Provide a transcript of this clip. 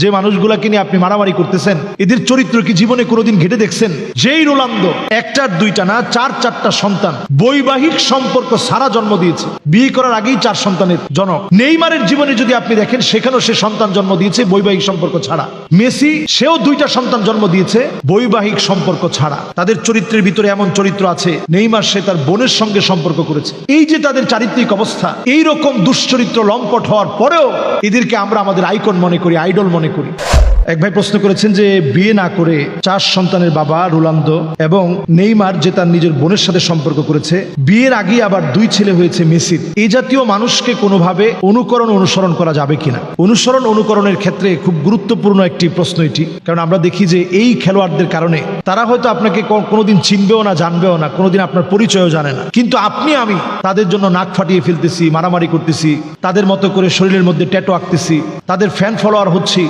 যে মানুষগুলাকে নিয়ে আপনি মারামারি করতেছেন এদের চরিত্র কি জীবনে কোনোদিন ঘেটে দেখছেন? যেই রোনালদো একটার দুইটা না চারটা সন্তান বৈবাহিক সম্পর্ক সারা জন্ম দিয়েছে, বিয়ে করার আগেই 4 সন্তানের জনক। নেইমারের জীবনে যদি আপনি দেখেন সেখানেও সে সন্তান জন্ম দিয়েছে বৈবাহিক সম্পর্ক ছাড়া। মেসি সেও 2টা সন্তান জন্ম দিয়েছে বৈবাহিক সম্পর্ক ছাড়া। তাদের চরিত্রের ভিতরে এমন চরিত্র আছে, নেইমার সে তার বোনের সঙ্গে সম্পর্ক করেছে। এই যে তাদের চারিত্রিক অবস্থা, এই রকম দুশ্চরিত্র লম্পট হওয়ার পরেও এদেরকে আমরা আমাদের আইকন মনে করি, আইডল মনে করি। এক ভাই প্রশ্ন করেছেন যে বিয়ে না করে 4 সন্তানের বাবা রোনালদো এবং নেইমার যে তার নিজের বোনের সাথে সম্পর্ক করেছে, বিয়ের আগে আবার 2 ছেলে হয়েছে মেসির। এই জাতীয় মানুষকে কোনোভাবে অনুসরণ করা যাবে কিনা? অনুকরণের ক্ষেত্রে খুব গুরুত্বপূর্ণ একটি প্রশ্ন এটি। কারণ আমরা দেখি যে এই খেলোয়াড়দের কারণে তারা হয়তো আপনাকে কোনোদিন চিনবেও না, জানবেও না, কোনোদিন আপনার পরিচয়ও জানে না, কিন্তু আপনি আমি তাদের জন্য নাক ফাটিয়ে ফেলতেছি, মারামারি করতেছি, তাদের মতো করে শরীরের মধ্যে ট্যাটু আঁকতেছি, তাদের ফ্যান ফলোয়ার হচ্ছি।